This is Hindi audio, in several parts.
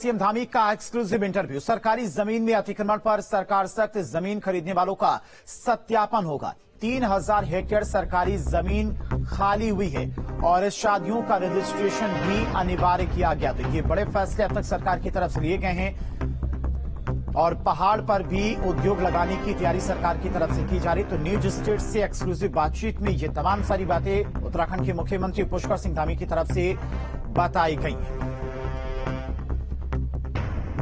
सीएम धामी का एक्सक्लूसिव इंटरव्यू। सरकारी जमीन में अतिक्रमण पर सरकार सख्त, जमीन खरीदने वालों का सत्यापन होगा। 3000 हेक्टेयर सरकारी जमीन खाली हुई है और शादियों का रजिस्ट्रेशन भी अनिवार्य किया गया। तो ये बड़े फैसले अब तक सरकार की तरफ से लिए गए हैं और पहाड़ पर भी उद्योग लगाने की तैयारी सरकार की तरफ से की जा रही। तो न्यूज स्टेट से एक्सक्लूसिव बातचीत में ये तमाम सारी बातें उत्तराखंड के मुख्यमंत्री पुष्कर सिंह धामी की तरफ से बताई गई हैं।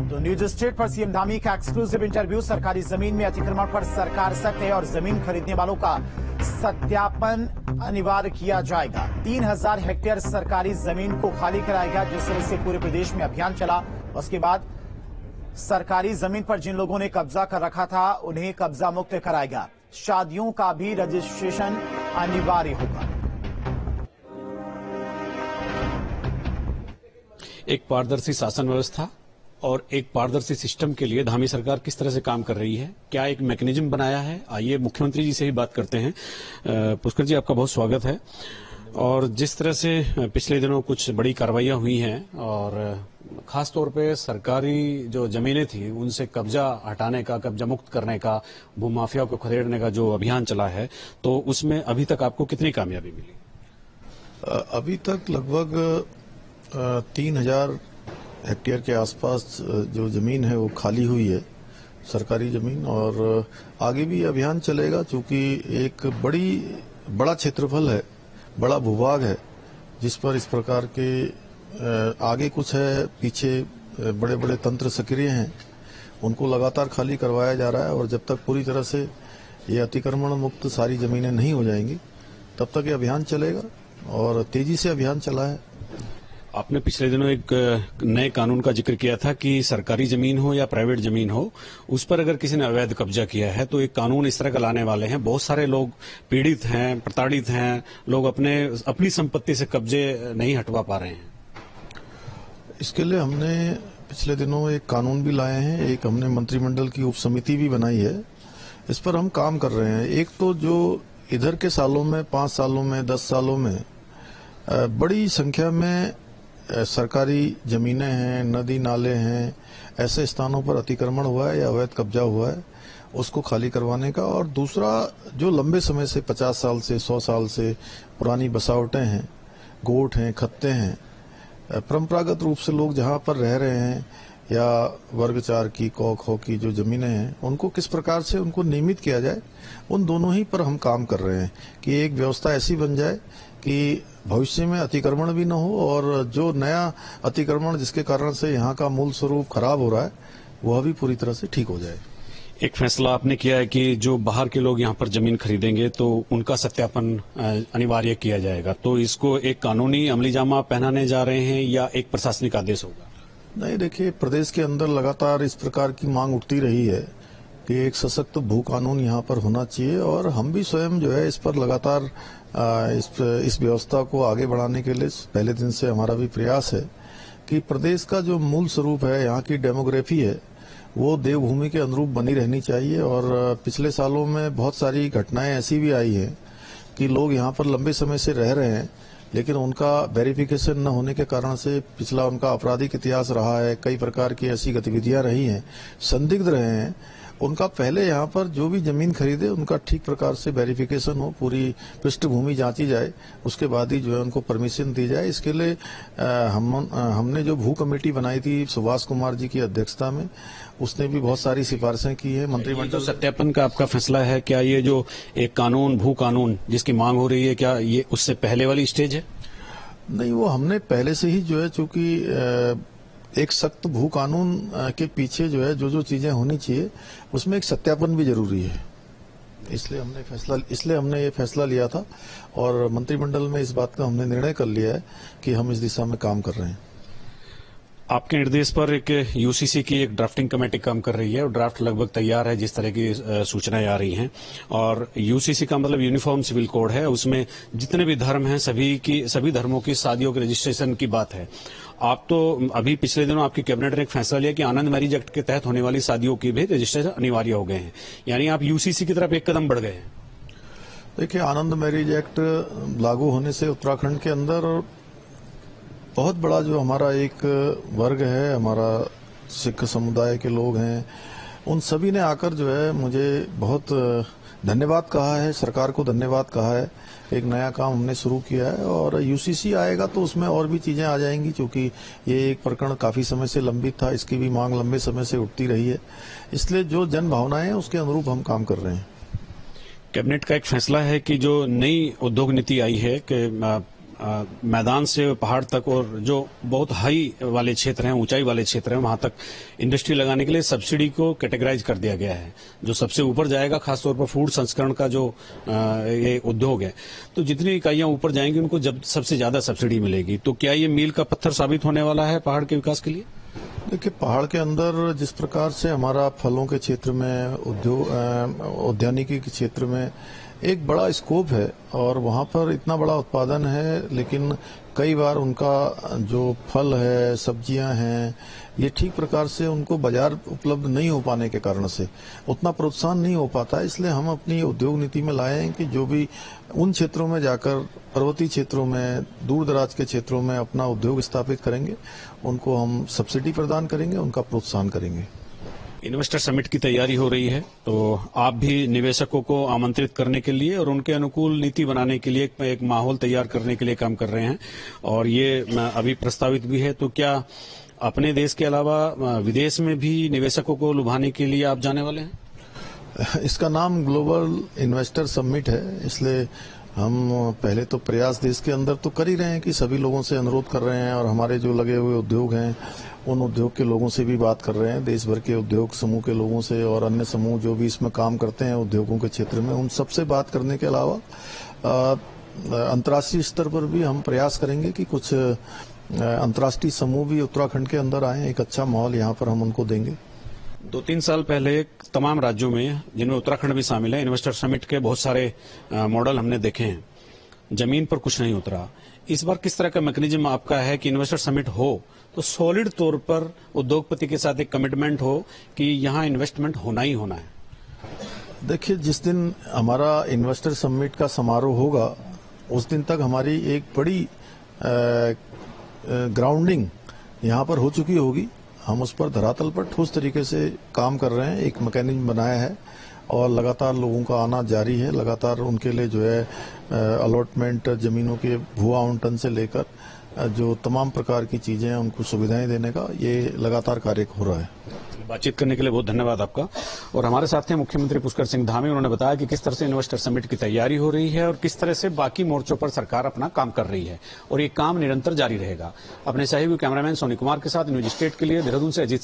तो न्यूज स्टेट पर सीएम धामी का एक्सक्लूसिव इंटरव्यू। सरकारी जमीन में अतिक्रमण पर सरकार सख्त है और जमीन खरीदने वालों का सत्यापन अनिवार्य किया जाएगा। 3000 हेक्टेयर सरकारी जमीन को खाली कराया गया, जिस तरह से पूरे प्रदेश में अभियान चला। उसके बाद सरकारी जमीन पर जिन लोगों ने कब्जा कर रखा था उन्हें कब्जा मुक्त कराएगा। शादियों का भी रजिस्ट्रेशन अनिवार्य होगा। एक पारदर्शी शासन व्यवस्था और एक पारदर्शी सिस्टम के लिए धामी सरकार किस तरह से काम कर रही है, क्या एक मैकेनिज्म बनाया है, आइए मुख्यमंत्री जी से ही बात करते हैं। पुष्कर जी, आपका बहुत स्वागत है। और जिस तरह से पिछले दिनों कुछ बड़ी कार्रवाइयां हुई हैं और खासतौर पे सरकारी जो जमीनें थी उनसे कब्जा हटाने का, कब्जा मुक्त करने का, भूमाफिया को खदेड़ने का जो अभियान चला है, तो उसमें अभी तक आपको कितनी कामयाबी मिली? अभी तक लगभग 3000 हेक्टेयर के आसपास जो जमीन है वो खाली हुई है, सरकारी जमीन। और आगे भी अभियान चलेगा, क्योंकि एक बड़ा क्षेत्रफल है, बड़ा भूभाग है, जिस पर इस प्रकार के आगे कुछ है, पीछे बड़े बड़े तंत्र सक्रिय हैं, उनको लगातार खाली करवाया जा रहा है। और जब तक पूरी तरह से ये अतिक्रमण मुक्त सारी जमीनें नहीं हो जाएंगी तब तक ये अभियान चलेगा और तेजी से अभियान चला है। आपने पिछले दिनों एक नए कानून का जिक्र किया था कि सरकारी जमीन हो या प्राइवेट जमीन हो, उस पर अगर किसी ने अवैध कब्जा किया है तो एक कानून इस तरह का लाने वाले हैं। बहुत सारे लोग पीड़ित हैं, प्रताड़ित हैं, लोग अपनी संपत्ति से कब्जे नहीं हटवा पा रहे हैं। इसके लिए हमने पिछले दिनों एक कानून भी लाए हैं, एक हमने मंत्रिमंडल की उप समिति भी बनाई है। इस पर हम काम कर रहे हैं। एक तो जो इधर के सालों में, 5 सालों में, 10 सालों में बड़ी संख्या में सरकारी जमीनें हैं, नदी नाले हैं, ऐसे स्थानों पर अतिक्रमण हुआ है या अवैध कब्जा हुआ है, उसको खाली करवाने का। और दूसरा, जो लंबे समय से 50 साल से 100 साल से पुरानी बसावटें हैं, गोठ हैं, खत्ते हैं, परंपरागत रूप से लोग जहां पर रह रहे हैं, या वर्ग 4 की, कौ खो की जो जमीनें हैं, उनको किस प्रकार से उनको नियमित किया जाए, उन दोनों ही पर हम काम कर रहे हैं कि एक व्यवस्था ऐसी बन जाए कि भविष्य में अतिक्रमण भी न हो और जो नया अतिक्रमण जिसके कारण से यहाँ का मूल स्वरूप खराब हो रहा है वह भी पूरी तरह से ठीक हो जाए। एक फैसला आपने किया है कि जो बाहर के लोग यहाँ पर जमीन खरीदेंगे तो उनका सत्यापन अनिवार्य किया जाएगा, तो इसको एक कानूनी अमलीजामा पहनाने जा रहे हैं या एक प्रशासनिक आदेश होगा? नहीं, देखिए, प्रदेश के अंदर लगातार इस प्रकार की मांग उठती रही है कि एक सशक्त भू कानून यहाँ पर होना चाहिए। और हम भी स्वयं जो है इस पर लगातार इस व्यवस्था को आगे बढ़ाने के लिए पहले दिन से हमारा भी प्रयास है कि प्रदेश का जो मूल स्वरूप है, यहाँ की डेमोग्राफी है, वो देवभूमि के अनुरूप बनी रहनी चाहिए। और पिछले सालों में बहुत सारी घटनाएं ऐसी भी आई हैं कि लोग यहाँ पर लंबे समय से रह रहे हैं, लेकिन उनका वेरिफिकेशन न होने के कारण से पिछला उनका आपराधिक इतिहास रहा है, कई प्रकार की ऐसी गतिविधियां रही हैं, संदिग्ध रहे हैं, उनका पहले यहाँ पर जो भी जमीन खरीदे उनका ठीक प्रकार से वेरिफिकेशन हो, पूरी पृष्ठभूमि जांची जाए, उसके बाद ही जो है उनको परमिशन दी जाए। इसके लिए हमने जो भू कमेटी बनाई थी सुभाष कुमार जी की अध्यक्षता में, उसने भी बहुत सारी सिफारिशें की है। मंत्रिमंडल सत्यापन का आपका फैसला है, क्या ये जो एक कानून, भू कानून जिसकी मांग हो रही है, क्या ये उससे पहले वाली स्टेज है? नहीं, वो हमने पहले से ही जो है, चूंकि एक सख्त भू कानून के पीछे जो है जो चीजें होनी चाहिए उसमें एक सत्यापन भी जरूरी है, इसलिए हमने ये फैसला लिया था। और मंत्रिमंडल में इस बात का हमने निर्णय कर लिया है कि हम इस दिशा में काम कर रहे हैं। आपके निर्देश पर एक यूसीसी की एक ड्राफ्टिंग कमेटी काम कर रही है और ड्राफ्ट लगभग तैयार है, जिस तरह की सूचनाएं आ रही हैं। और यूसीसी का मतलब यूनिफॉर्म सिविल कोड है, उसमें जितने भी धर्म हैं सभी धर्मों की शादियों के रजिस्ट्रेशन की बात है। आप तो अभी पिछले दिनों आपकी कैबिनेट ने एक फैसला लिया कि आनंद मैरिज एक्ट के तहत होने वाली शादियों की भी रजिस्ट्रेशन अनिवार्य हो गए हैं, यानी आप यूसीसी की तरफ एक कदम बढ़ गए हैं। देखिए, आनंद मैरिज एक्ट लागू होने से उत्तराखंड के अंदर बहुत बड़ा जो हमारा एक वर्ग है, हमारा सिख समुदाय के लोग हैं, उन सभी ने आकर जो है मुझे बहुत धन्यवाद कहा है, सरकार को धन्यवाद कहा है। एक नया काम हमने शुरू किया है और यूसीसी आएगा तो उसमें और भी चीजें आ जाएंगी, क्योंकि ये एक प्रकरण काफी समय से लंबित था, इसकी भी मांग लंबे समय से उठती रही है। इसलिए जो जन भावनाएं हैं उसके अनुरूप हम काम कर रहे हैं। कैबिनेट का एक फैसला है कि जो नई उद्योग नीति आई है कि मैदान से पहाड़ तक और जो बहुत हाई वाले क्षेत्र हैं, ऊंचाई वाले क्षेत्र हैं, वहां तक इंडस्ट्री लगाने के लिए सब्सिडी को कैटेगराइज कर दिया गया है। जो सबसे ऊपर जाएगा, खासतौर पर फूड संस्करण का जो ये उद्योग है, तो जितनी इकाइयां ऊपर जाएंगी उनको जब सबसे ज्यादा सब्सिडी मिलेगी। तो क्या ये मील का पत्थर साबित होने वाला है पहाड़ के विकास के लिए? देखिए, पहाड़ के अंदर जिस प्रकार से हमारा फलों के क्षेत्र में, उद्यानिकी के क्षेत्र में एक बड़ा स्कोप है और वहां पर इतना बड़ा उत्पादन है, लेकिन कई बार उनका जो फल है, सब्जियां हैं, ये ठीक प्रकार से उनको बाजार उपलब्ध नहीं हो पाने के कारण से उतना प्रोत्साहन नहीं हो पाता। इसलिए हम अपनी उद्योग नीति में लाए हैं कि जो भी उन क्षेत्रों में जाकर, पर्वतीय क्षेत्रों में, दूर दराज के क्षेत्रों में अपना उद्योग स्थापित करेंगे, उनको हम सब्सिडी प्रदान करेंगे, उनका प्रोत्साहन करेंगे। इन्वेस्टर समिट की तैयारी हो रही है, तो आप भी निवेशकों को आमंत्रित करने के लिए और उनके अनुकूल नीति बनाने के लिए एक माहौल तैयार करने के लिए काम कर रहे हैं, और ये अभी प्रस्तावित भी है। तो क्या अपने देश के अलावा विदेश में भी निवेशकों को लुभाने के लिए आप जाने वाले हैं? इसका नाम ग्लोबल इन्वेस्टर समिट है, इसलिए हम पहले तो प्रयास देश के अंदर तो कर ही रहे हैं कि सभी लोगों से अनुरोध कर रहे हैं, और हमारे जो लगे हुए उद्योग हैं उन उद्योग के लोगों से भी बात कर रहे हैं, देश भर के उद्योग समूह के लोगों से और अन्य समूह जो भी इसमें काम करते हैं उद्योगों के क्षेत्र में, उन सबसे बात करने के अलावा अंतर्राष्ट्रीय स्तर पर भी हम प्रयास करेंगे कि कुछ अंतर्राष्ट्रीय समूह भी उत्तराखंड के अंदर आए। एक अच्छा माहौल यहाँ पर हम उनको देंगे। 2-3 साल पहले तमाम राज्यों में, जिनमें उत्तराखंड भी शामिल है, इन्वेस्टर समिट के बहुत सारे मॉडल हमने देखे हैं, जमीन पर कुछ नहीं उतरा। इस बार किस तरह का मैकेनिज्म आपका है कि इन्वेस्टर समिट हो तो सॉलिड तौर पर उद्योगपति के साथ एक कमिटमेंट हो कि यहाँ इन्वेस्टमेंट होना ही होना है? देखिए, जिस दिन हमारा इन्वेस्टर समिट का समारोह होगा उस दिन तक हमारी एक बड़ी ग्राउंडिंग यहाँ पर हो चुकी होगी। हम उस पर धरातल पर ठोस तरीके से काम कर रहे हैं, एक मैकेनिज्म बनाया है और लगातार लोगों का आना जारी है। लगातार उनके लिए जो है अलॉटमेंट, जमीनों के भू आवंटन से लेकर जो तमाम प्रकार की चीजें हैं उनको सुविधाएं देने का ये लगातार कार्य हो रहा है। बातचीत करने के लिए बहुत धन्यवाद आपका। और हमारे साथ हैं मुख्यमंत्री पुष्कर सिंह धामी। उन्होंने बताया कि किस तरह से इन्वेस्टर समिट की तैयारी हो रही है और किस तरह से बाकी मोर्चों पर सरकार अपना काम कर रही है, और ये काम निरंतर जारी रहेगा। अपने सहयोगी कैमरामैन सोनी कुमार के साथ न्यूज स्टेट के लिए देहरादून से अजीत